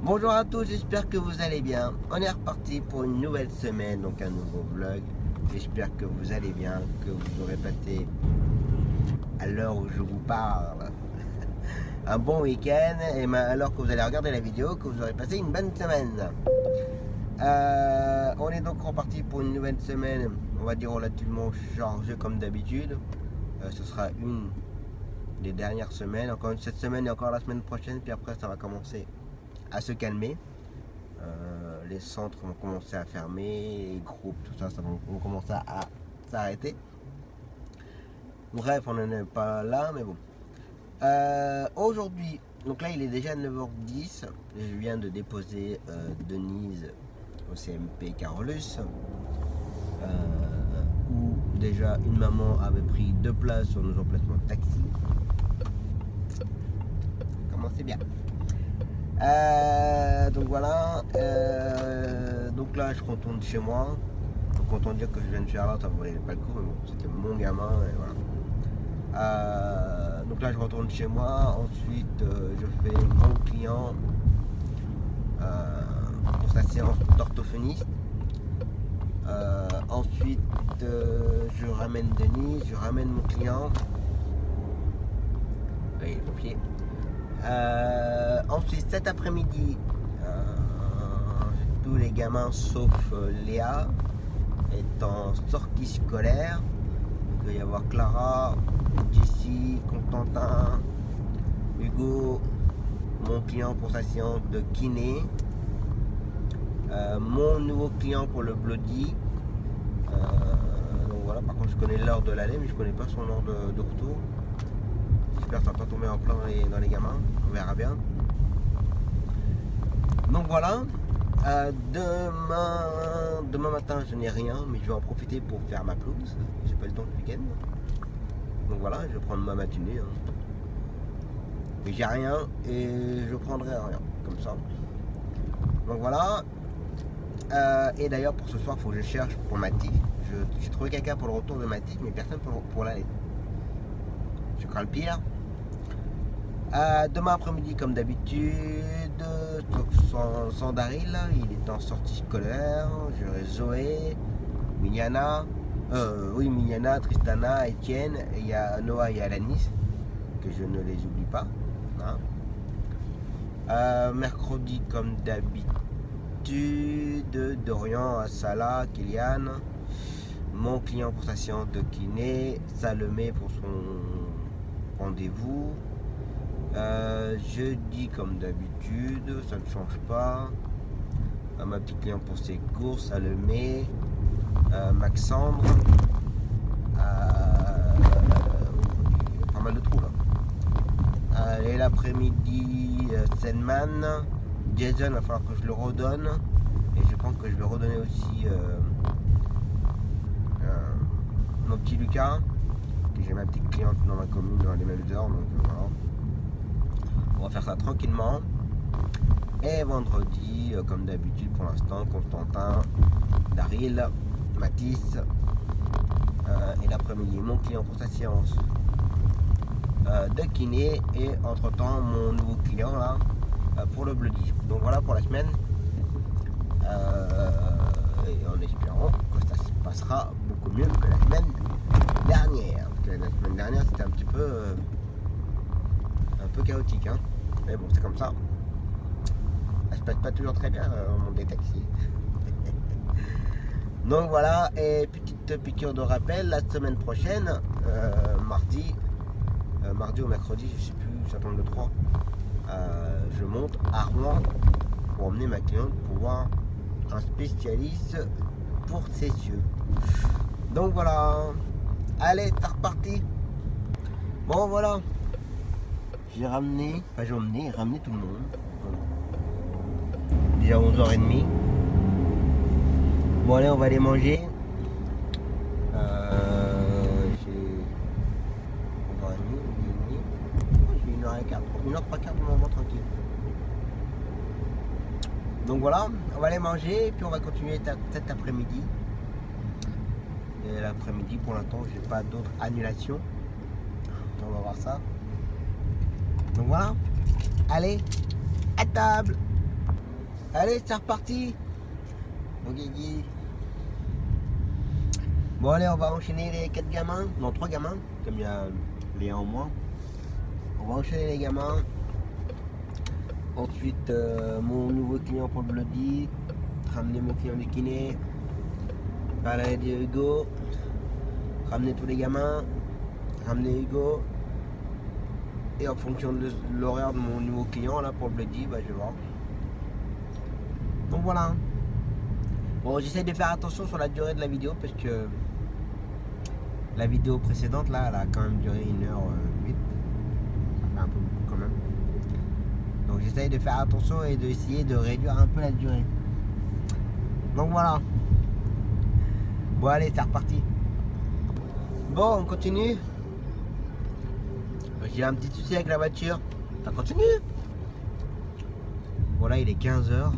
Bonjour à tous, j'espère que vous allez bien. On est reparti pour une nouvelle semaine, donc un nouveau vlog. J'espère que vous allez bien, que vous aurez passé, à l'heure où je vous parle, un bon week-end. Et alors que vous allez regarder la vidéo, que vous aurez passé une bonne semaine. On est donc reparti pour une nouvelle semaine, on va dire relativement chargée comme d'habitude. Ce sera une des dernières semaines, encore cette semaine et encore la semaine prochaine, puis après ça va commencer à se calmer. Les centres vont commencer à fermer, les groupes, tout ça, vont commencer à s'arrêter. Bref, on n'en est pas là, mais bon. Aujourd'hui, donc là il est déjà 9h10, je viens de déposer Denise au CMP Carolus, où déjà une maman avait pris 2 places sur nos emplacements de taxi. Commencez bien. Donc voilà, donc là je retourne chez moi. Donc autant dire que je viens de Charlotte, ça ne valait pas le coup, mais bon, c'était mon gamin et voilà. Donc là je retourne chez moi, ensuite je fais mon client pour sa séance d'orthophoniste. Ensuite je ramène Denise, je ramène mon client. Et les papiers. Ensuite cet après-midi tous les gamins sauf Léa est en sortie scolaire. Il va y avoir Clara, Jessie, Constantin, Hugo, mon client pour sa séance de kiné, mon nouveau client pour le Bloody. Donc voilà, par contre je connais l'heure de l'aller mais je connais pas son heure de retour. J'espère que ça va pas tomber en plein dans les gamins, on verra bien. Donc voilà, demain matin je n'ai rien, mais je vais en profiter pour faire ma pelouse. J'ai pas le temps ce week-end. Donc voilà, je vais prendre ma matinée. Mais j'ai rien et je prendrai rien, comme ça. Donc voilà. Et d'ailleurs pour ce soir, il faut que je cherche pour Mathis. J'ai trouvé quelqu'un pour le retour de Mathis, mais personne pour l'aller. Je crains le pire. Demain après-midi comme d'habitude, sans Daryl, il est en sortie scolaire. J'aurai Zoé, Miliana, Tristana, Etienne, et il y a Noah et Alanis, que je ne les oublie pas. Mercredi comme d'habitude, Dorian, Salah, Kylian, mon client pour sa séance de kiné, Salomé pour son rendez-vous. Jeudi comme d'habitude, ça ne change pas. Ma petite cliente pour ses courses, Salomé, Maxandre, pas mal de trous là. Et l'après-midi, Senman, Jason, il va falloir que je le redonne. Et je pense que je vais redonner aussi mon petit Lucas, que j'ai ma petite cliente dans ma commune dans les mêmes heures, donc voilà. On va faire ça tranquillement. Et vendredi, comme d'habitude pour l'instant, Constantin, Daryl, Mathis, et l'après-midi mon client pour sa séance de kiné, et entre temps mon nouveau client là pour le Bloody. Donc voilà pour la semaine, et en espérant que ça se passera beaucoup mieux que la semaine dernière, parce que la semaine dernière c'était un peu chaotique, hein. Mais bon, c'est comme ça. Ça se passe pas toujours très bien au monde des taxis. Donc voilà, et petite piqûre de rappel, la semaine prochaine, mardi ou mercredi, je sais plus, ça tombe le 3, je monte à Rouen pour emmener ma cliente pour voir un spécialiste pour ses yeux. Donc voilà, allez, c'est reparti. Bon voilà, j'ai ramené tout le monde. Déjà 11h30. Bon allez, on va aller manger. J'ai 1h15 pour le moment tranquille. Donc voilà, on va aller manger et puis on va continuer cet après-midi. Et l'après-midi pour l'instant j'ai pas d'autres annulations. On va voir ça. Donc voilà, allez, à table. Allez, c'est reparti. Mon guigui. Bon allez, on va enchaîner les 4 gamins, non 3 gamins, comme il y a les 1 en moins. On va enchaîner les gamins. Ensuite, mon nouveau client pour le Bloody, ramener mon client du kiné, parler de Hugo, ramener tous les gamins, ramener Hugo. Et en fonction de l'horaire de mon nouveau client là pour le Bloody, bah, je vais voir. Donc voilà. Bon, j'essaie de faire attention sur la durée de la vidéo parce que la vidéo précédente là, elle a quand même duré 1h08. Ça fait un peu beaucoup quand même. Donc j'essaie de faire attention et d'essayer de réduire un peu la durée. Donc voilà. Bon allez, c'est reparti. Bon, on continue. J'ai un petit souci avec la voiture. Ça continue. Voilà, il est 15h.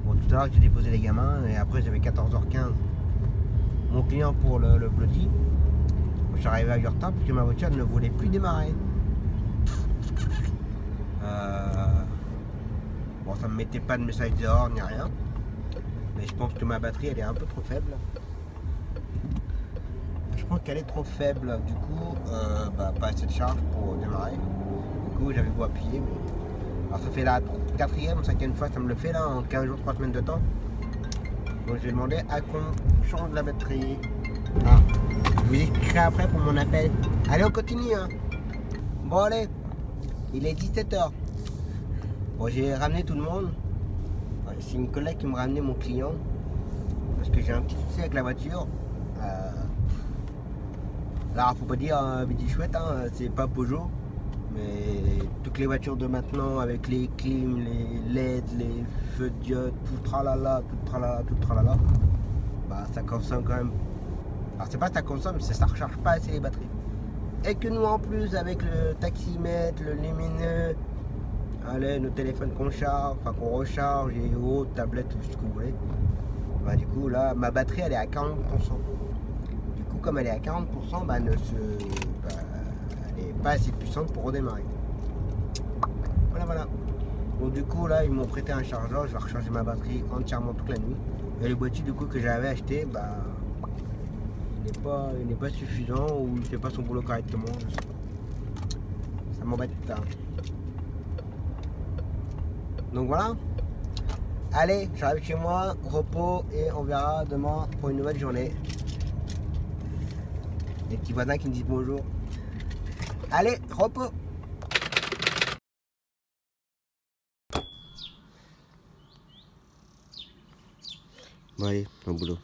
Bon, tout à l'heure j'ai déposé les gamins et après j'avais 14h15 mon client pour le Bloody. Je suis arrivé à du retard parce que ma voiture ne voulait plus démarrer. Bon, ça ne me mettait pas de message dehors ni rien, mais je pense que ma batterie elle est un peu trop faible. Je pense qu'elle est trop faible, du coup pas assez de charge pour démarrer. Du coup j'avais beau appuyer, mais alors ça fait la 4e ou 5e fois que ça me le fait là en 15 jours, 3 semaines de temps. Donc j'ai demandé à qu'on change la batterie. Ah, je vous expliquerai après pour mon appel. Allez, on continue hein. Bon allez, il est 17h. Bon, j'ai ramené tout le monde. C'est une collègue qui me ramenait mon client parce que j'ai un petit souci avec la voiture. Là, faut pas dire petit chouette, hein, c'est pas Peugeot, mais toutes les voitures de maintenant avec les clims, les LED, les feux de diode, tout tralala, bah ça consomme quand même. Alors c'est pas que ça consomme, c'est ça recharge pas assez les batteries. Et que nous en plus avec le taximètre, le lumineux, allez, nos téléphones qu'on charge, enfin qu'on recharge et autres, tablettes, tout ce que vous voulez. Bah du coup là, ma batterie elle est à 40%. Du coup comme elle est à 40%, bah, elle n'est pas assez puissante pour redémarrer. Voilà. Donc du coup là ils m'ont prêté un chargeur, je vais recharger ma batterie entièrement toute la nuit. Et le boîtier du coup que j'avais acheté, bah il n'est pas suffisant ou il fait pas son boulot correctement. Ça m'embête ça. Donc voilà. Allez, j'arrive chez moi, repos et on verra demain pour une nouvelle journée. Les petits voisins qui me disent bonjour. Allez, repos. Bon allez, au boulot.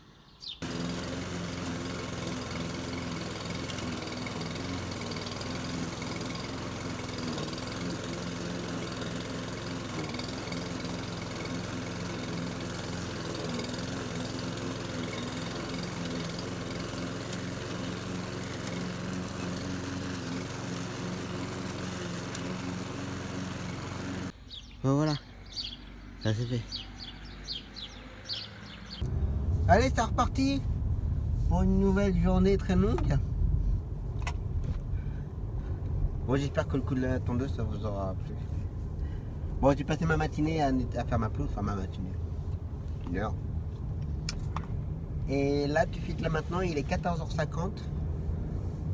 Bon voilà, ça c'est fait. Allez, c'est reparti pour une nouvelle journée très longue. Bon, j'espère que le coup de la tondeuse ça vous aura plu. Bon, j'ai passé ma matinée à faire ma pelouse, enfin ma matinée, 1h. Et là, tout de suite, là maintenant, il est 14h50.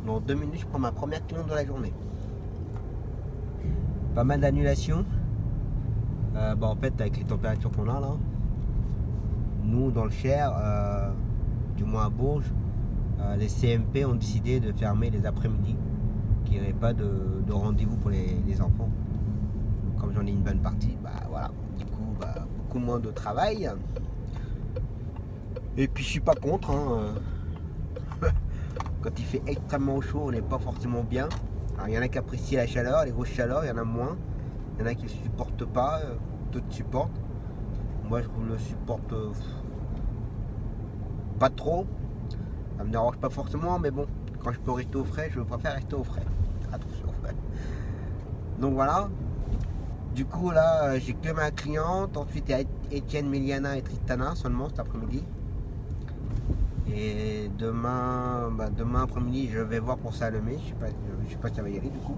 Dans 2 minutes, je prends ma première cliente de la journée. Pas mal d'annulations. Bah en fait avec les températures qu'on a là, nous dans le Cher, du moins à Bourges, les CMP ont décidé de fermer les après-midi, qu'il n'y aurait pas de rendez-vous pour les enfants. comme j'en ai une bonne partie, bah voilà, du coup bah, beaucoup moins de travail. Et puis je suis pas contre, hein. Quand il fait extrêmement chaud, on n'est pas forcément bien. Alors il y en a qui apprécient la chaleur, les grosses chaleurs, il y en a moins. Il y en a qui ne supportent pas, d'autres supportent. Moi je le supporte pas trop. Ça me dérange pas forcément, mais bon, quand je peux rester au frais, je préfère rester au frais. Attention. Donc voilà. Du coup là, j'ai que ma cliente. Ensuite il y a Étienne, Miliana et Tristana seulement cet après-midi. Et demain, demain après-midi, je vais voir pour Salomé. Je sais pas si ça va y aller du coup.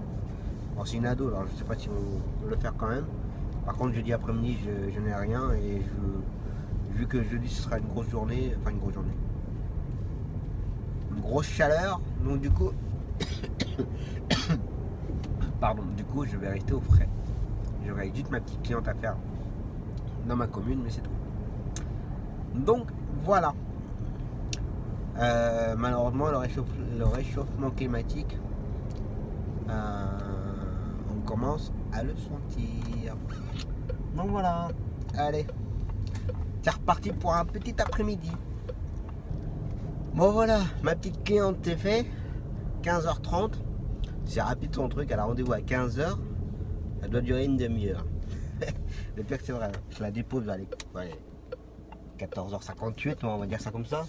Bon, c'est une ado, alors je sais pas si on va le faire quand même. Par contre, jeudi après-midi, je n'ai rien et vu que jeudi ce sera une grosse journée, enfin une grosse journée, une grosse chaleur, donc du coup, pardon, du coup, je vais rester au frais. J'aurai juste ma petite cliente à faire dans ma commune, mais c'est tout. Donc voilà. Malheureusement, le réchauffement climatique, on commence à le sentir. Donc voilà, allez, c'est reparti pour un petit après-midi. Bon voilà, ma petite cliente c'est fait, 15h30, c'est rapide son truc, elle a rendez-vous à 15h, elle doit durer une demi-heure. Le pire que c'est vrai, je la dépose à 14h58, on va dire ça comme ça.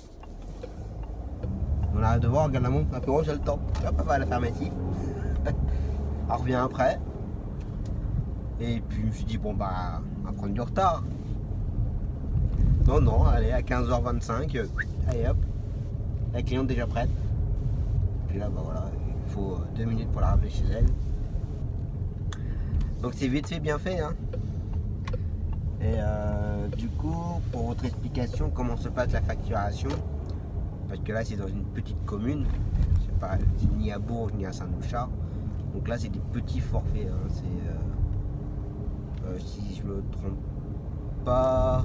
On a devoir, regarde la montre, un peu j'ai le temps. Hop, elle va la fermer ici. Elle revient après. Et puis je me suis dit, bon bah, on va prendre du retard. Non, allez, à 15h25, allez hop, la cliente déjà prête. Puis là, bah voilà, il faut 2 minutes pour la ramener chez elle. Donc c'est vite fait, bien fait, hein. Et du coup, pour votre explication, comment se passe la facturation? Parce que là c'est dans une petite commune, c'est pas ni à Bourges ni à Saint-Douchard. Donc là c'est des petits forfaits, hein. C'est si je me trompe pas,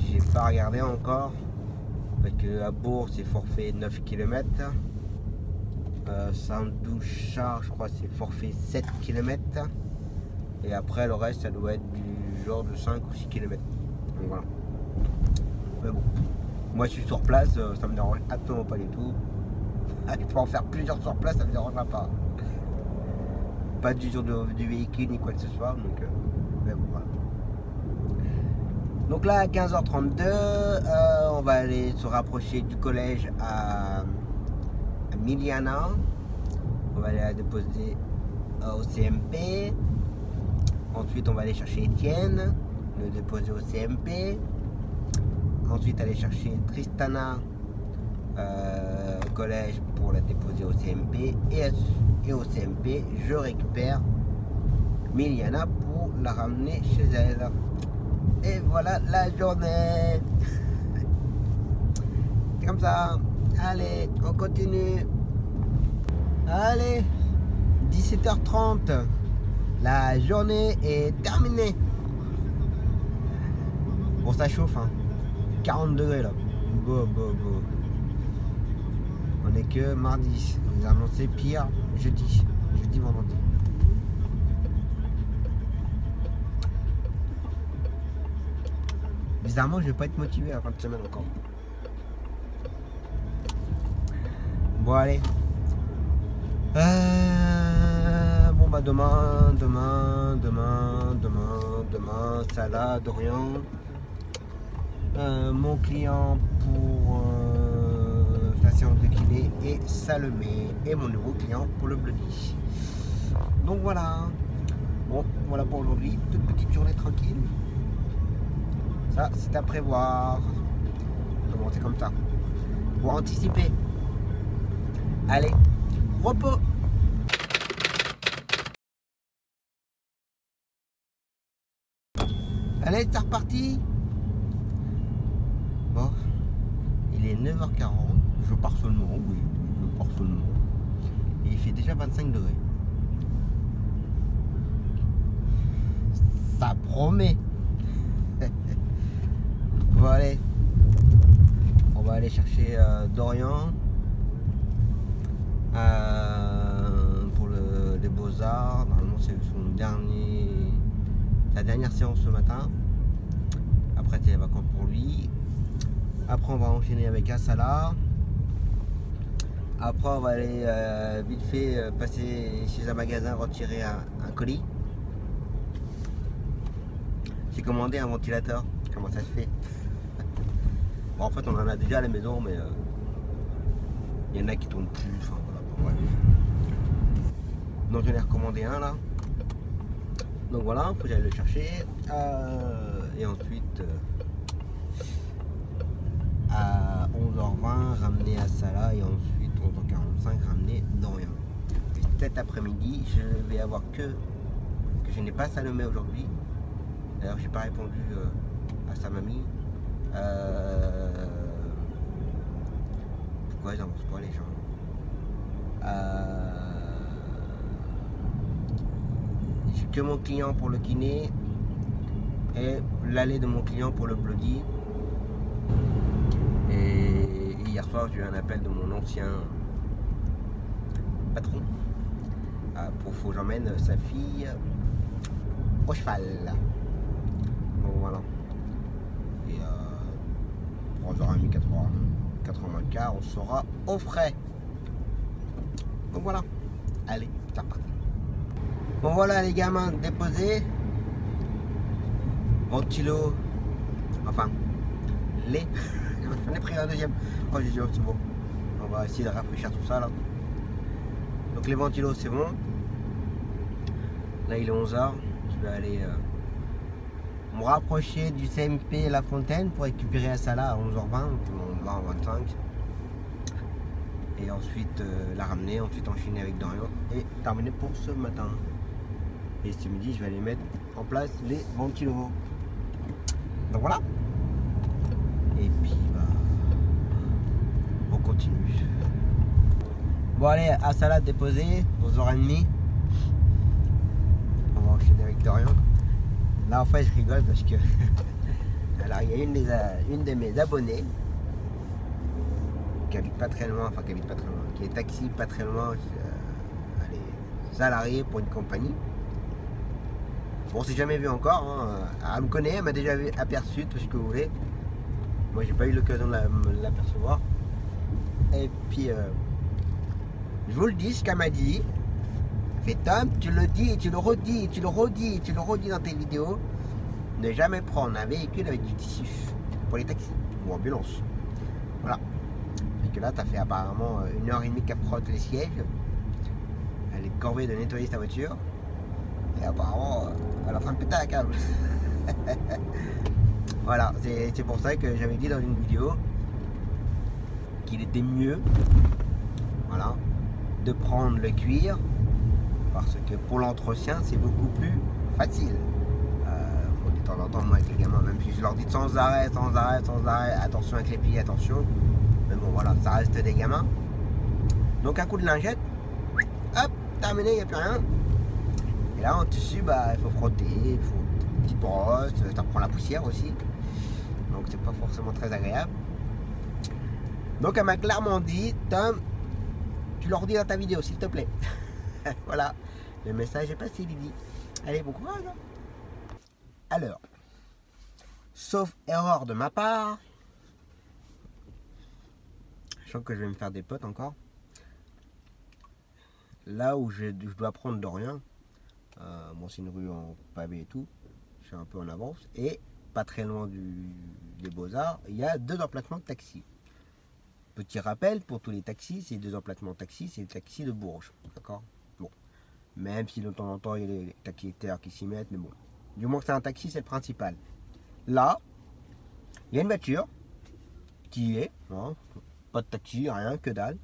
j'ai pas regardé encore. Parce que à Bourges c'est forfait 9 km. Saint-Douchard je crois c'est forfait 7 km. Et après le reste ça doit être du genre de 5 ou 6 km. Donc voilà. Mais bon. Moi je suis sur place, ça me dérange absolument pas du tout. Je peux en faire plusieurs sur place, ça me dérangera pas. Pas du jour du véhicule ni quoi que ce soit, donc mais bon, voilà. Donc là à 15h32, on va aller se rapprocher du collège à Miliana. On va aller la déposer au CMP. Ensuite on va aller chercher Étienne, le déposer au CMP. Ensuite aller chercher Tristana au collège pour la déposer au CMP et au CMP je récupère Miliana pour la ramener chez elle. Et voilà la journée. C'est comme ça. Allez, on continue. Allez, 17h30. La journée est terminée. Bon, ça chauffe, hein. 40 degrés là. On est que mardi. On nous a annoncé pire jeudi, vendredi. Bizarrement, je vais pas être motivé à la fin de semaine encore. Bon, allez. Bon, bah, demain, salade, Dorian. Mon client pour la séance de kiné et Salomé. Et mon nouveau client pour le bloody. Donc voilà. Bon, voilà pour aujourd'hui. Toute petite journée tranquille. Ça, c'est à prévoir. Bon, c'est comme ça. Pour anticiper. Allez, repos. Allez, c'est reparti. Bon, il est 9h40. Je pars seulement, oui, je pars seulement. Et il fait déjà 25 degrés. Ça promet. Bon, allez. On va aller chercher Dorian pour les Beaux-Arts. Normalement, c'est son dernier la dernière séance ce matin. Après, c'est les vacances pour lui. Après, on va enchaîner avec Asala. Après, on va aller vite fait passer chez un magasin, retirer un colis. J'ai commandé un ventilateur. Comment ça se fait? Bon, en fait, on en a déjà à la maison, mais il y en a qui tournent plus. Enfin, voilà, bref. Donc, j'en ai recommandé un là. Donc voilà, faut que j'aille le chercher. Et ensuite, à 11h20, ramener à Salah. Et ensuite, 11h45, ramener Dorian. Et cet après-midi, je vais avoir que je n'ai pas Salomé aujourd'hui. D'ailleurs, j'ai pas répondu à sa mamie. Pourquoi ils n'avancent pas les gens? J'ai que mon client pour le kiné et l'aller de mon client pour le bloody. Et hier soir, j'ai eu un appel de mon ancien patron pour que j'emmène sa fille au cheval. Donc voilà. Et 3h30, 4h moins le quart, on sera au frais. Donc voilà. Allez, c'est reparti. Bon voilà les gamins déposés. Ventilo. Enfin, les. J'en ai pris un deuxième. Oh j'ai dit oh, c'est bon. On va essayer de rafraîchir tout ça là. Donc les ventilos c'est bon. Là il est 11h. Je vais aller me rapprocher du CMP La Fontaine pour récupérer à Salah à 11h20. On va en 25. Et ensuite la ramener, ensuite enchaîner avec Dorian et terminer pour ce matin. Et ce midi, je vais aller mettre en place les ventilos. Donc voilà. Et puis, bah, on continue. Bon, allez, à Salade déposée, 11h30. On va enchaîner avec Dorian. Là, en fait, je rigole parce que alors, il y a une de mes abonnées qui habite pas très loin, enfin, qui est taxi pas très loin. Elle est salariée pour une compagnie. Bon, on s'est jamais vu encore, hein. Elle me connaît, elle m'a déjà aperçu, tout ce que vous voulez. Moi, j'ai pas eu l'occasion de l'apercevoir. Et puis, je vous le dis, ce qu'elle m'a dit. Fait Tom, tu le dis, tu le redis, tu le redis, tu le redis dans tes vidéos. Ne jamais prendre un véhicule avec du tissu pour les taxis ou ambulances. Voilà. Parce que là, t'as fait apparemment 1h30 qu'elle frotte les sièges. Elle est corvée de nettoyer sa voiture. Et apparemment, elle est en train de péter un câble. Voilà, c'est pour ça que j'avais dit dans une vidéo qu'il était mieux, voilà, de prendre le cuir, parce que pour l'entretien, c'est beaucoup plus facile. De temps en temps, moi avec les gamins, même si je leur dis sans arrêt, attention avec les pieds, attention. Mais bon, voilà, ça reste des gamins. Donc un coup de lingette, hop, terminé, il n'y a plus rien. Et là, en tissu, bah, il faut frotter, il faut une petite brosse, ça prend la poussière aussi. Donc, c'est pas forcément très agréable. Donc, elle m'a clairement dit, Tom, tu leur dis dans ta vidéo, s'il te plaît. Voilà, le message est passé, Lydie. Allez, bon courage. Alors, sauf erreur de ma part, je sens que je vais me faire des potes encore. Là où je dois prendre Dorian, bon, c'est une rue en pavé et tout, je suis un peu en avance, et pas très loin des Beaux-Arts, il y a 2 emplacements de taxi. Petit rappel, pour tous les taxis, ces 2 emplacements de taxi, c'est les taxis de Bourges, d'accord? Bon, même si de temps en temps il y a les taxitaires qui s'y mettent, mais bon, du moins que c'est un taxi, c'est le principal. Là, il y a une voiture qui est, hein, pas de taxi, rien, que dalle.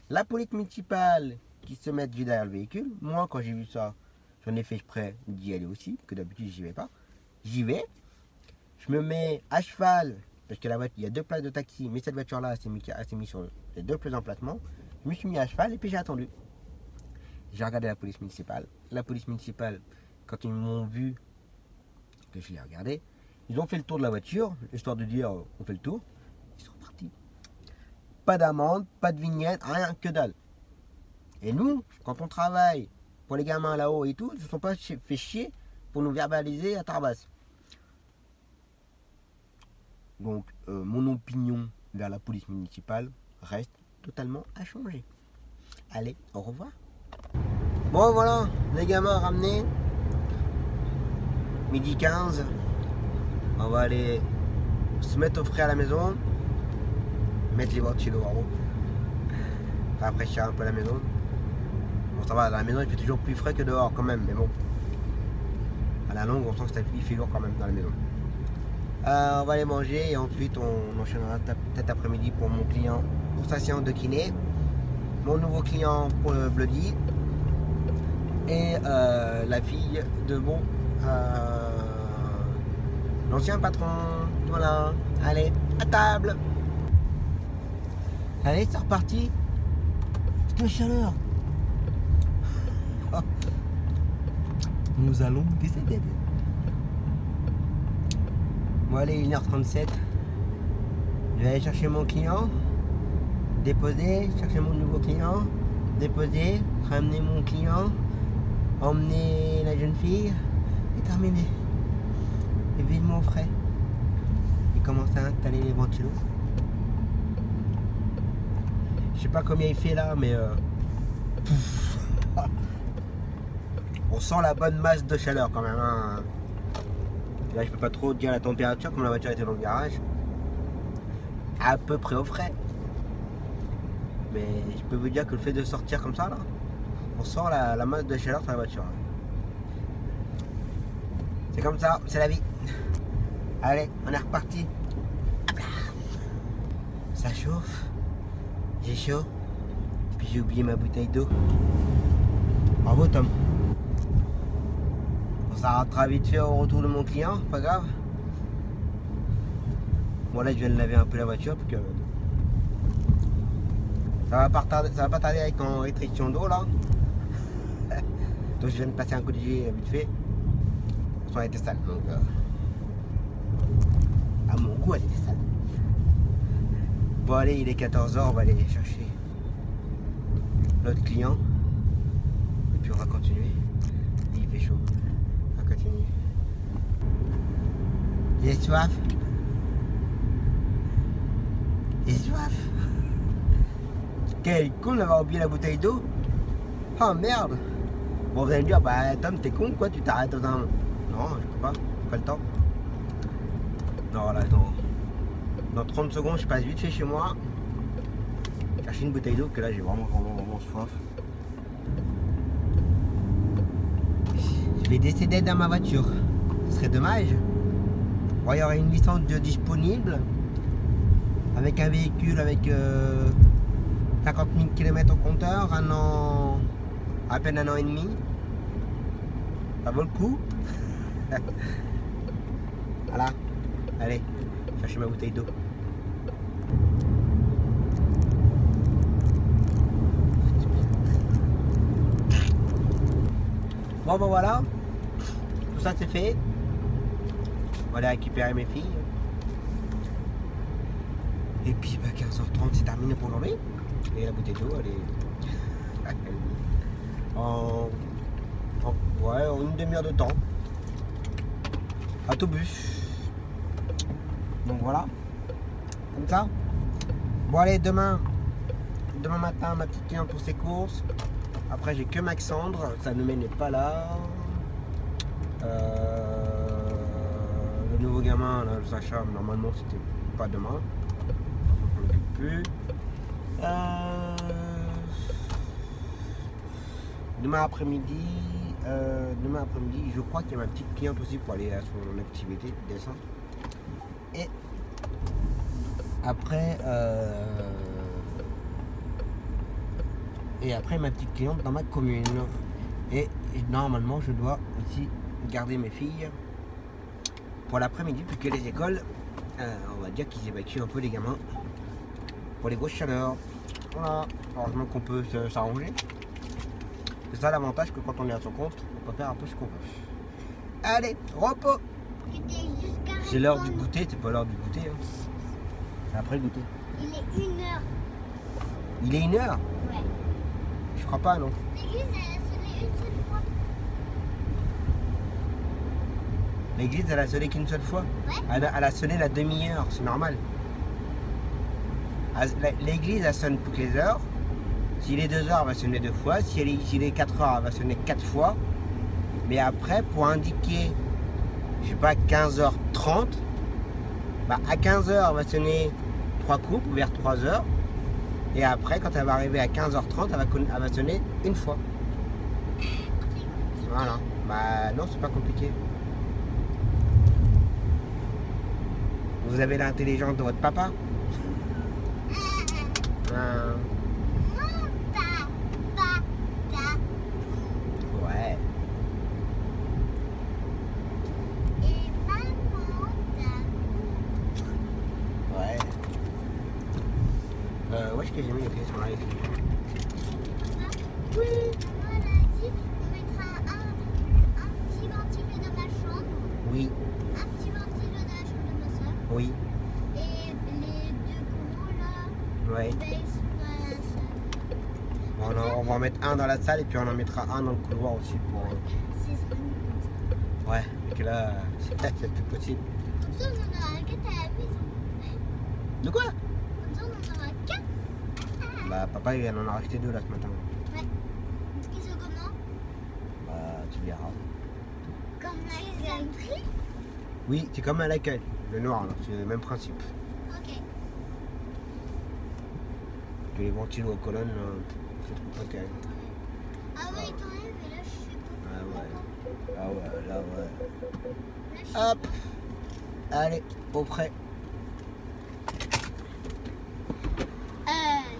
La police municipale qui se met juste derrière le véhicule. Moi, quand j'ai vu ça, j'en ai fait exprès d'y aller aussi, que d'habitude j'y vais pas. J'y vais, je me mets à cheval, parce que la voiture, il y a 2 places de taxi, mais cette voiture-là, elle s'est mise sur les 2 places d'emplacement. Je me suis mis à cheval et puis j'ai attendu. J'ai regardé la police municipale. La police municipale, quand ils m'ont vu que je l'ai regardé, ils ont fait le tour de la voiture, histoire de dire on fait le tour. Ils sont partis. Pas d'amende, pas de vignette, rien, que dalle. Et nous, quand on travaille pour les gamins là-haut et tout, ils ne se sont pas fait chier pour nous verbaliser à Tarbas. Donc mon opinion vers la police municipale reste totalement inchangée. Allez, au revoir. Bon voilà, les gamins ramenés. Midi 15. On va aller se mettre au frais à la maison. Mettre les voitures dehors. Rafraîchir un peu la maison. Bon ça va, dans la maison il fait toujours plus frais que dehors quand même, mais bon. À la longue on sent que il fait lourd quand même dans la maison. On va aller manger et ensuite on enchaînera peut-être après-midi pour mon client pour sa séance de kiné. Mon nouveau client pour le Bloody. Et la fille de mon l'ancien patron. Voilà, allez, à table. Allez, c'est reparti. C'est de chaleur. Nous allons décéder. Bon allez, 1h37. Je vais aller chercher mon client. Déposer, chercher mon nouveau client. Déposer, ramener mon client. Emmener la jeune fille. Et terminer. Et vivement au frais. Et commencer à installer les ventilos. Je sais pas combien il fait là, mais on sent la bonne masse de chaleur quand même. Hein. Là, je peux pas trop dire la température comme la voiture était dans le garage. À peu près au frais. Mais je peux vous dire que le fait de sortir comme ça, là, on sent la masse de chaleur sur la voiture. C'est comme ça, c'est la vie. Allez, on est reparti. Ça chauffe. J'ai chaud. Puis j'ai oublié ma bouteille d'eau. Bravo Tom. On s'arrêtera vite fait au retour de mon client, pas grave. Bon là je viens de laver un peu la voiture parce que ça va pas tarder avec en restriction d'eau là. Donc je viens de passer un coup de jet vite fait. Elle était sale donc à mon goût elle était sale. Bon allez, il est 14h, on va aller chercher l'autre client. Et puis on va continuer. Il fait chaud. On va continuer. J'ai soif. J'ai soif. Quel con d'avoir oublié la bouteille d'eau. Oh merde. Bon vous allez me dire, bah Tom t'es con quoi, tu t'arrêtes dans un... Non, je peux pas le temps. Non là, dans 30 secondes, je passe vite fait chez moi. Chercher une bouteille d'eau, que là j'ai vraiment soif. Je vais décéder dans ma voiture. Ce serait dommage. Bon, il y aurait une licence de disponible. Avec un véhicule avec 50 000 km au compteur, un an, à peine 1 an et demi. Ça vaut le coup. Voilà. Allez, chercher ma bouteille d'eau. Bon ben voilà, tout ça c'est fait. On va aller récupérer mes filles. Et puis bah, 15h30 c'est terminé pour aujourd'hui. Et la bouteille d'eau elle est ouais, en une demi-heure de temps. À tout bus. Donc voilà, comme ça. Bon allez, demain matin, ma petite cliente pour ses courses. Après j'ai que Maxandre, ça ne n'est pas là. Le nouveau gamin, là, le Sacha, normalement c'était pas demain. On ne l'occupe plus. Demain après-midi, je crois qu'il y a ma petite cliente aussi pour aller à son activité, descendre. Et après ma petite cliente dans ma commune. Et normalement je dois aussi garder mes filles pour l'après-midi puisque les écoles, on va dire qu'ils évacuent un peu les gamins pour les grosses chaleurs. Voilà, heureusement qu'on peut s'arranger. C'est ça l'avantage, que quand on est à son compte, on peut faire un peu ce qu'on veut. Allez, repos. C'est l'heure du goûter, c'est pas l'heure du goûter. Hein. C'est après le goûter. Il est 1h. Il est 1h? Ouais. Je crois pas, non. Mais lui, c'est une seule fois. L'église, elle a sonné qu'une seule fois. Ouais. Elle a sonné la demi-heure, c'est normal. L'église, elle sonne toutes les heures. S'il est 2 heures, elle va sonner 2 fois. S'il est 4 heures, elle va sonner 4 fois. Mais après, pour indiquer, je sais pas, 15h30, bah à 15h, elle va sonner 3 coups, ou vers 3 heures. Et après, quand elle va arriver à 15h30, elle va sonner une fois. Voilà. Bah non, c'est pas compliqué. Vous avez l'intelligence de votre papa. Ouais. Et maman, Ouais. Ouais, ce que j'ai mis les clés sur la écrit. oui. Maman, elle a dit on mettra un petit ventilo dans ma chambre, Oui, un petit ventilo dans la chambre de ma soeur. oui, Et les 2 gros là, ouais. ben, ils sont dans la salle. On va en mettre un dans la salle et puis on en mettra un dans le couloir aussi pour. C'est ça, comme ça. Ouais, et que là, c'est plus possible. Comme ça, on en aura 4 à la maison. De quoi? Comme ça, on en aura 4. Bah, papa, il en a racheté 2 là ce matin. Ouais. Ils sont comment? Bah, tu verras. Comme la galerie. Oui, c'est comme à l'accueil, le noir, là, c'est le même principe. Ok. Que les ventilos aux colonnes, c'est trop ok. Ah ouais, il t'enlève et là, je suis pas. Ah ouais, là ouais. Là, je suis Hop, pas. allez, au frais.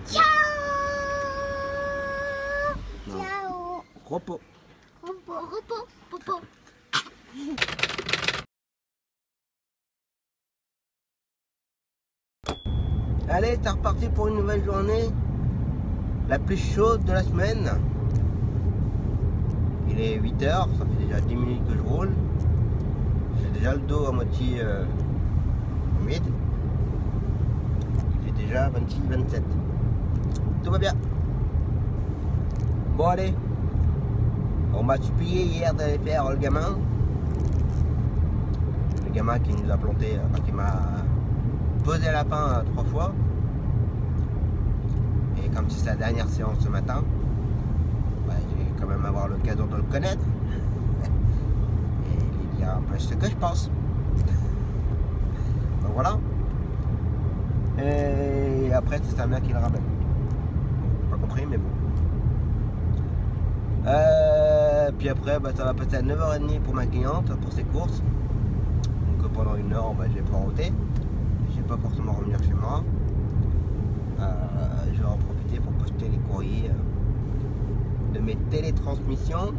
Ciao. Non. Ciao. Repos. Repos. Popo. Allez, c'est reparti pour une nouvelle journée. La plus chaude de la semaine. Il est 8h, ça fait déjà 10 minutes que je roule. J'ai déjà le dos à moitié humide. Il fait déjà 26-27. Tout va bien. Bon allez. On m'a supplié hier d'aller faire le gamin. Le gamin qui nous a planté, enfin, qui m'a posé la lapin 3 fois. Et comme c'est sa dernière séance ce matin, bah, je vais quand même avoir l'occasion de le connaître et lui dire un peu ce que je pense. Donc voilà. Et après c'est sa mère qui le ramène. Pas compris mais bon. Puis après bah, ça va passer à 9h30 pour ma cliente pour ses courses. Donc pendant 1 heure bah, je vais poireauter. Je vais pas forcément revenir chez moi. Je vais en profiter pour poster les courriers de mes télétransmissions,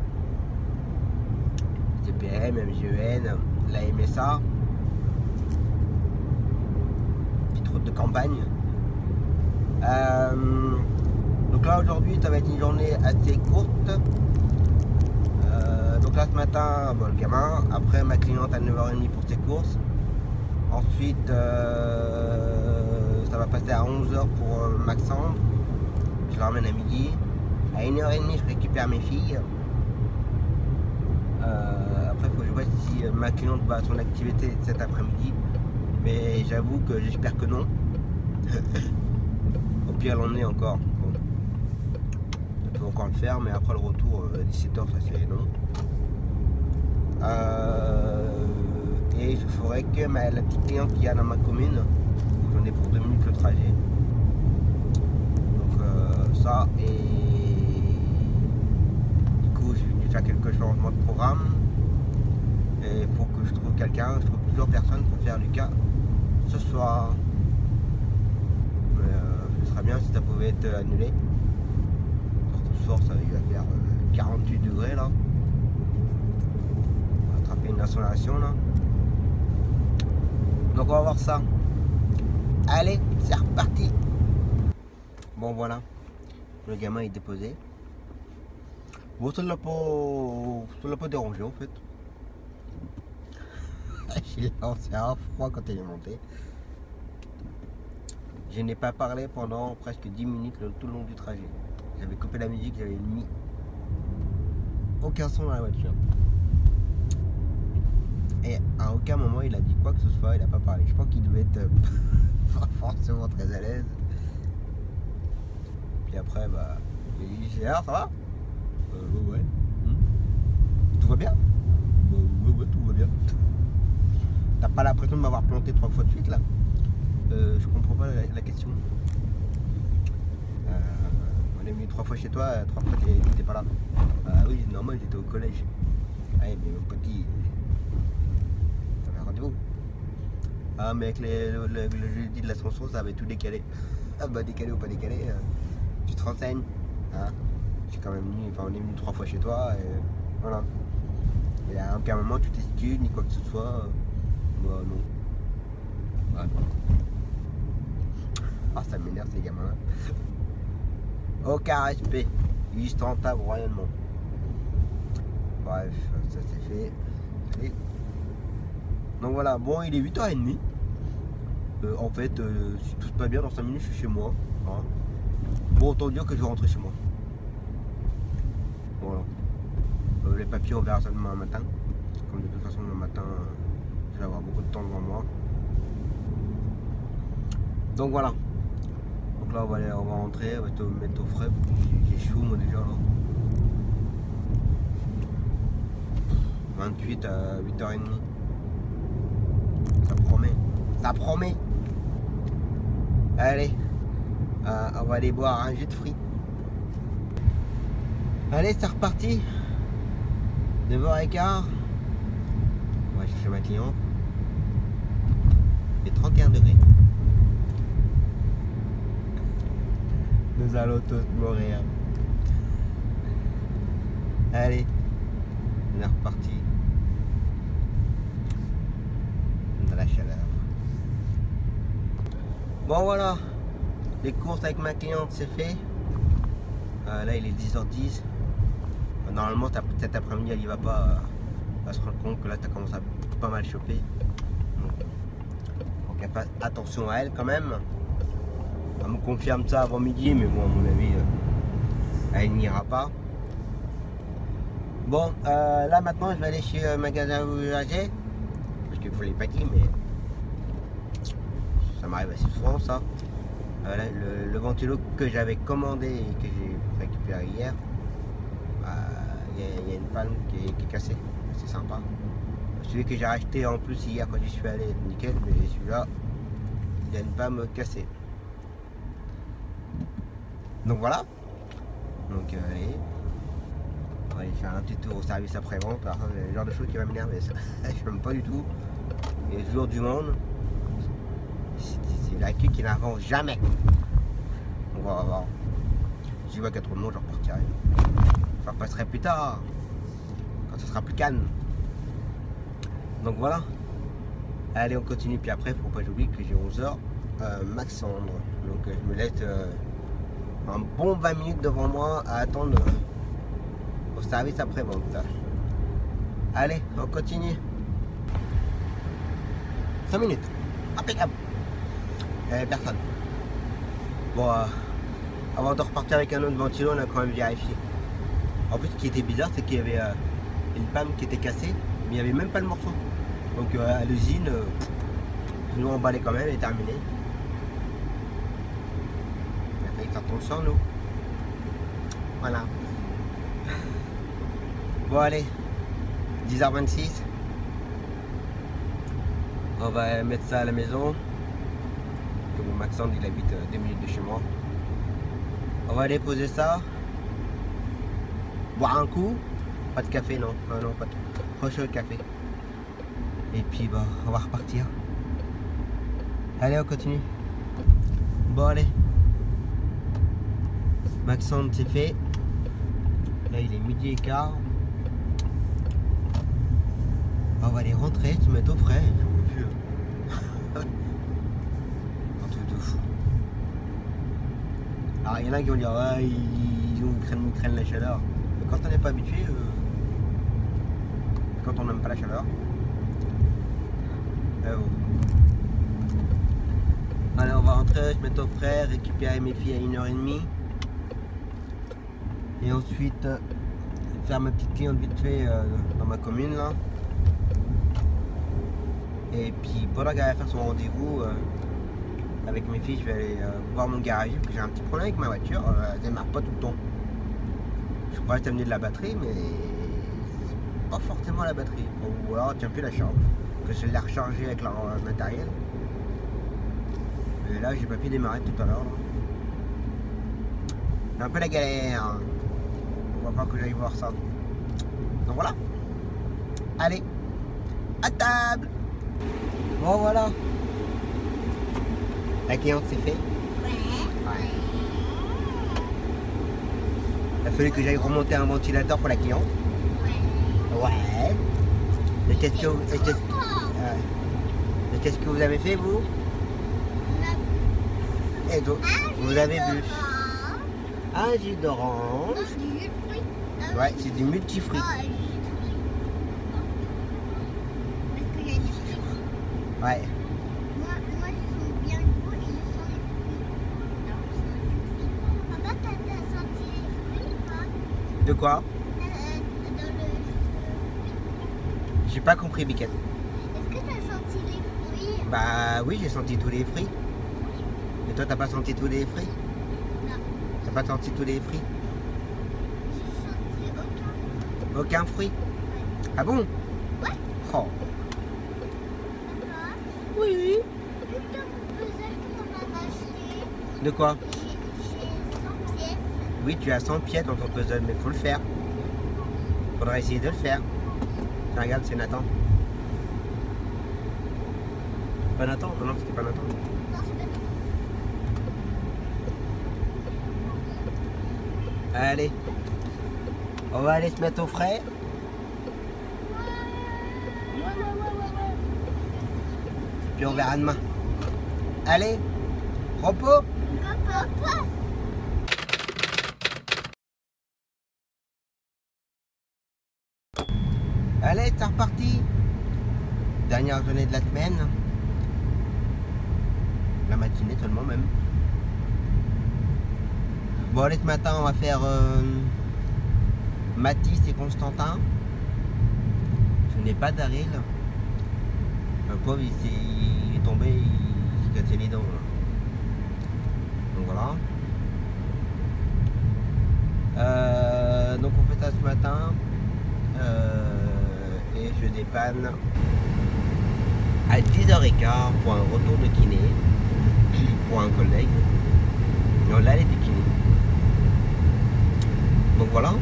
TPM, MGEN, la MSA, petite route de campagne. Donc là aujourd'hui ça va être une journée assez courte. Donc là ce matin bon, le gamin, après ma cliente à 9h30 pour ses courses. Ensuite ça va passer à 11h pour Maxandre. Je la ramène à midi. À 1h30 je récupère mes filles. Après il faut que je vois si ma cliente va à son activité cet après-midi. Mais j'avoue que j'espère que non. Au pire elle en est encore. Bon. Je peux encore le faire mais après le retour 17h ça c'est non. Et je ferai que la petite cliente qu'il y a dans ma commune. J'en ai pour 2 minutes le trajet. Donc ça et du coup je vais faire quelques changements de programme. Et pour que je trouve quelqu'un, je trouve plusieurs personnes pour faire Lucas ce soir. Mais ce serait bien si ça pouvait être annulé. Parce que ce soir ça il va faire 48 degrés là. On va attraper une insolation là. Donc on va voir ça. Allez, c'est reparti. Bon voilà, le gamin est déposé. Bon ça l'a pas dérangé en fait. Il a lancé un froid quand il est monté. Je n'ai pas parlé pendant presque 10 minutes tout le long du trajet. J'avais coupé la musique, j'avais mis aucun son dans la voiture. Et à aucun moment il a dit quoi que ce soit, il a pas parlé. Je pense qu'il devait être forcément très à l'aise. Puis après, bah, il dit alors ça va? Ouais. Tout va bien? Ouais, tout va bien. T'as pas l'impression de m'avoir planté 3 fois de suite là? Je comprends pas la question. On est venu 3 fois chez toi, 3 fois t'étais pas là. Oui, c'est normal, j'étais au collège. Ouais, mais mon petit, t'avais un rendez-vous. Ah, mais avec le jeudi de l'ascension, ça avait tout décalé. Ah bah décalé ou pas décalé, tu te renseignes. Hein, j'ai quand même venu, enfin on est venu 3 fois chez toi et voilà. Et à aucun moment tu t'excuses ni quoi que ce soit. Bah non. Ouais. Ah ça m'énerve ces gamins-là. Aucun respect. Ils se t'entament royalement. Bref, ça c'est fait. Allez. Donc voilà, bon il est 8h30. En fait, si tout se passe bien, dans 5 minutes je suis chez moi. Hein. Bon, autant dire que je vais rentrer chez moi. Voilà. Les papiers on verra ça demain matin. Comme de toute façon demain matin, je vais avoir beaucoup de temps devant moi. Donc voilà. Donc là on va rentrer, on va te mettre au frais. J'ai chaud moi déjà là. 28 à 8h30. Ça promet. Ça promet. Allez. On va aller boire un jus de fruits. Allez, c'est reparti. 9h15. On va chercher ma cliente. Il fait 31 degrés. Nous allons tous mourir. Allez, on est reparti. De la chaleur. Bon voilà, les courses avec ma cliente c'est fait. Là il est 10h10. Normalement cet après-midi elle y va pas. Elle se rend compte que là tu as commencé à pas mal choper. Donc elle fasse attention à elle quand même. Elle me confirme ça avant midi, mais bon à mon avis elle n'ira pas. Bon là maintenant je vais aller chez magasin usager. Parce qu'il faut les paquets, mais ça m'arrive assez souvent ça. Là, le ventilo que j'avais commandé et que j'ai récupéré hier, il y a une panne qui est cassée, c'est sympa. Celui que j'ai racheté en plus hier quand j'y suis allé, nickel, mais celui-là, il a une panne cassée. Donc voilà. Donc allez, on va aller faire un petit tour au service après-vente. Alors c'est le genre de choses qui va m'énerver, ça. Je n'aime pas du tout. Il y a toujours du monde. C'est la queue qui n'avance jamais. On va voir. Si je vois qu'il y a trop de monde, je repartirai. Je repasserai plus tard. Quand ce sera plus calme. Donc voilà. Allez, on continue. Puis après, il ne faut pas que j'oublie que j'ai 11h. Maxandre. Donc je me laisse un bon 20 minutes devant moi à attendre au service après-vente. Allez, on continue. 5 minutes. Impeccable. Personne. Bon, avant de repartir avec un autre ventilo, on a quand même vérifié. En plus, ce qui était bizarre, c'est qu'il y avait une panne qui était cassée, mais il n'y avait même pas le morceau. Donc à l'usine, nous on emballait quand même et terminé. Il a fallu faire tomber sur nous. Voilà. Bon allez, 10h26. On va mettre ça à la maison. Que mon Maxandre il habite 2 minutes de chez moi. On va aller poser ça. Boire un coup. Pas de café, non. Non, pas de trop chaud le café. Et puis bah on va repartir. Allez, on continue. Bon allez. Maxandre c'est fait. Là il est 12h15. On va aller rentrer, se mettre au frais. Un truc de fou. Alors il y en a qui vont dire ouais, ils craignent la chaleur. Mais quand on n'est pas habitué, quand on n'aime pas la chaleur. Allez, on va rentrer, se mettre au frais, récupérer mes filles à 1h30. Et ensuite faire ma petite cliente vite fait dans ma commune là. Et puis pendant qu'elle va faire son rendez-vous avec mes filles, je vais aller voir mon garage parce que j'ai un petit problème avec ma voiture. Elle démarre pas tout le temps. Je crois que c'est amené de la batterie, mais pas forcément la batterie. Ou alors elle tient plus la charge. Que je l'ai rechargée avec le matériel. Et là, j'ai pas pu démarrer tout à l'heure. C'est un peu la galère. On va voir que j'aille voir ça. Donc voilà. Allez, à table. Bon voilà. La cliente c'est fait. Ouais. Il a fallu que j'aille remonter un ventilateur pour la cliente. Ouais. Et qu'est-ce que vous avez fait vous? Et donc, vous avez bu un jus d'orange. Ouais, c'est du multifruit. Ouais. Moi, je sens bien le goût et je sens les fruits. Papa, t'as senti les fruits ou pas? De quoi? Dans le... J'ai pas compris, Biquette. Est-ce que t'as senti les fruits? Bah oui, j'ai senti tous les fruits. Et toi, t'as pas senti tous les fruits? Non. T'as pas senti tous les fruits? J'ai senti aucun fruit. Aucun fruit? Ouais. Ah bon? Ouais. Oh. Papa, Oui. vu que mon puzzle qu'on m'a acheté, De quoi? j'ai 100 pièces. Oui, tu as 100 pièces dans ton puzzle, mais faut le faire. Faudra essayer de le faire. Tiens, regarde, c'est Nathan. Pas Nathan? Non, c'était pas Nathan. Non, c'est pas tout. Allez. On va aller se mettre au frais. Puis on verra demain. Allez, repos. Papa. Allez, c'est reparti. Dernière journée de la semaine. La matinée seulement même. Bon, allez, ce matin, on va faire Mathis et Constantin. Je n'ai pas d'Aril. Le pauvre, il est tombé, il s'est cassé les dents. Là. Donc voilà. Donc on fait ça ce matin. Et je dépanne à 10h15 pour un retour de kiné pour un collègue. Non, là, elle est du kiné. Donc voilà.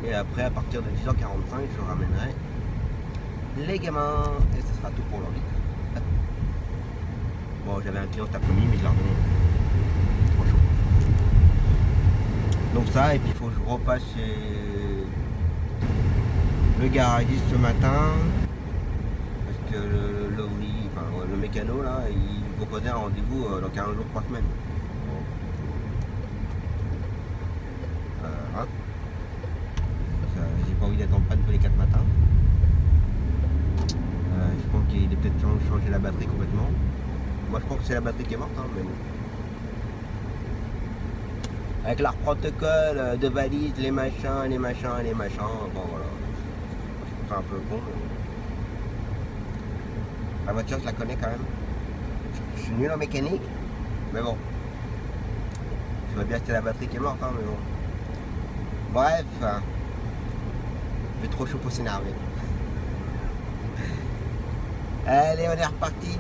Et après, à partir de 10h45, je ramènerai les gamins. Et ce sera tout pour leur vie. Bon, j'avais un client cet après-midi, mais je l'ai redonné. Trop chaud. Donc ça, et puis il faut que je repasse chez le garagiste ce matin. Parce que le mécano, là, il me proposait un rendez-vous dans 15 jours, 3 semaines. Hein. J'ai pas envie d'être en panne tous les 4 matins. Je pense qu'il est peut-être changé la batterie complètement. Moi je pense que c'est la batterie qui est morte, hein, mais bon. Avec leur protocole de valise, les machins, bon voilà. Je trouve ça un peu con. Mais... La voiture je la connais quand même. Je suis nul en mécanique, mais bon. Je vois bien que c'est la batterie qui est morte, hein, mais bon. Bref. J'ai trop chaud pour s'énerver. Allez, on est reparti.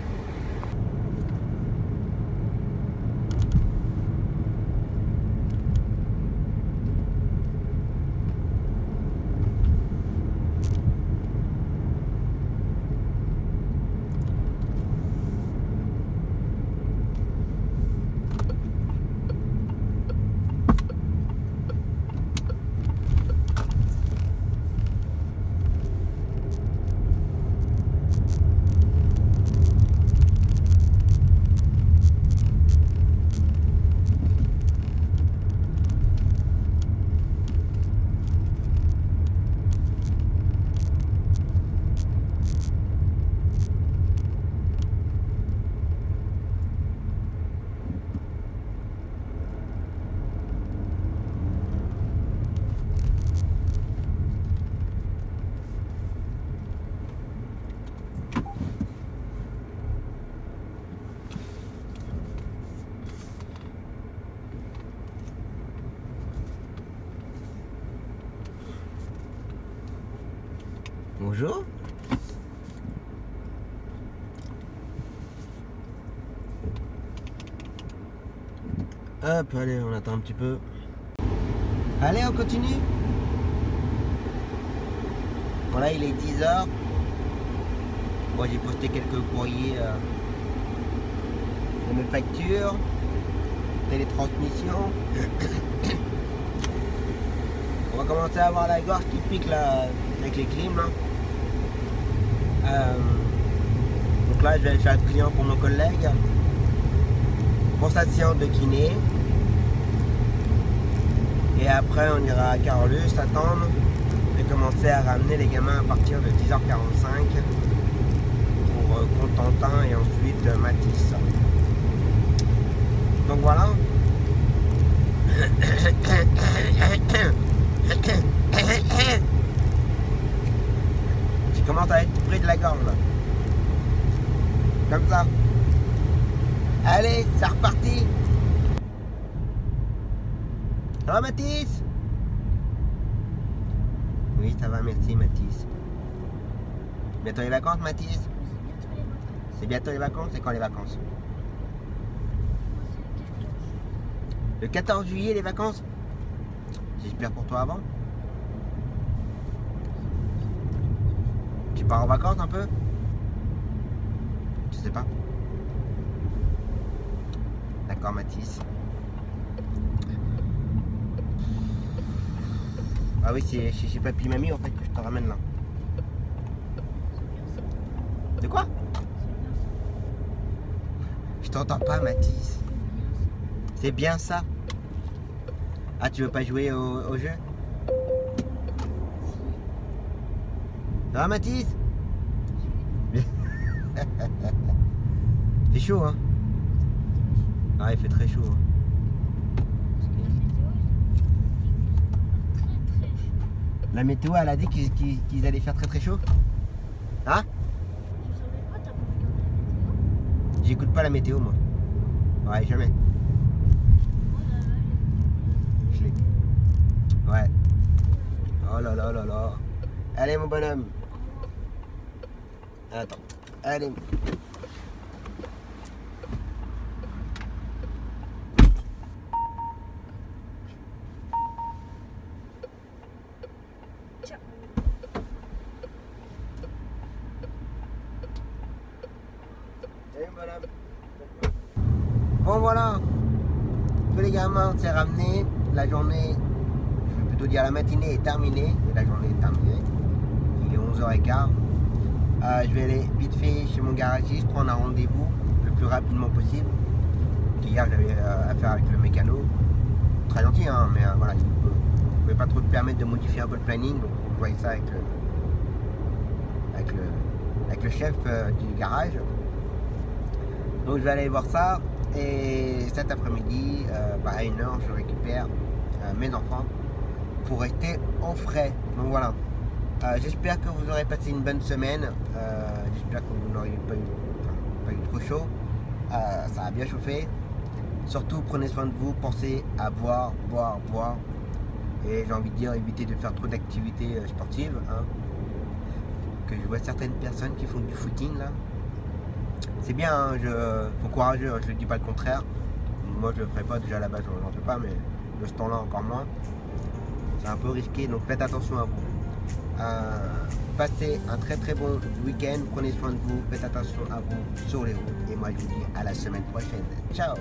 Bonjour. Hop, allez, on attend un petit peu. Allez, on continue. Voilà, il est 10h. Moi, j'ai posté quelques courriers de mes factures, télétransmission. On va commencer à avoir la gorge qui pique là, avec les clims. Là. Donc là, je vais aller faire le client pour mon collègue pour sa séance de kiné. Et après, on ira à Carolus attendre et commencer à ramener les gamins à partir de 10h45 pour Contentin et ensuite Matisse. Donc voilà. Je commence à être près de la gorge là. Comme ça. Allez, c'est reparti. Ça va Mathis? Oui, ça va, merci Mathis. Bientôt les vacances Mathis? C'est bientôt les vacances? C'est quand les vacances? Le 14 juillet les vacances? J'espère pour toi avant. Tu pars en vacances un peu? Je sais pas. D'accord Mathis. Ah oui, c'est chez papy et mamie en fait que je te ramène là. De quoi? Je t'entends pas Mathis. C'est bien ça. Ah, tu veux pas jouer au jeu? Ça va Mathis? C'est chaud hein? Ah, il fait très chaud hein. La météo elle a dit qu'ils allaient faire très très chaud? Hein? J'écoute pas la météo moi. Ouais, jamais. Je l'ai. Ouais. Oh là là là là. Allez mon bonhomme. Attends. Allez. Bon voilà, tous les gamins s'est ramené, la journée, je vais plutôt dire la matinée est terminée, et la journée est terminée, il est 11h15. Je vais aller vite fait chez mon garagiste, prendre un rendez-vous le plus rapidement possible. Hier j'avais affaire avec le mécano, très gentil hein, mais voilà, il ne pouvait pas trop te permettre de modifier un peu le planning, donc on voyait ça avec le chef du garage. Donc je vais aller voir ça. Et cet après-midi, à 1h, je récupère mes enfants pour rester au frais. Donc voilà. J'espère que vous aurez passé une bonne semaine. J'espère que vous n'aurez pas eu trop chaud. Ça a bien chauffé. Surtout, prenez soin de vous. Pensez à boire. Et j'ai envie de dire, évitez de faire trop d'activités sportives. Hein. Que je vois certaines personnes qui font du footing là. C'est bien, hein, faut courageux, hein, je ne dis pas le contraire. Moi je le ferai pas, déjà à la base j'en fais pas, mais de ce temps-là encore moins. C'est un peu risqué, donc faites attention à vous. Passez un très très bon week-end, prenez soin de vous, faites attention à vous sur les routes. Et moi je vous dis à la semaine prochaine. Ciao.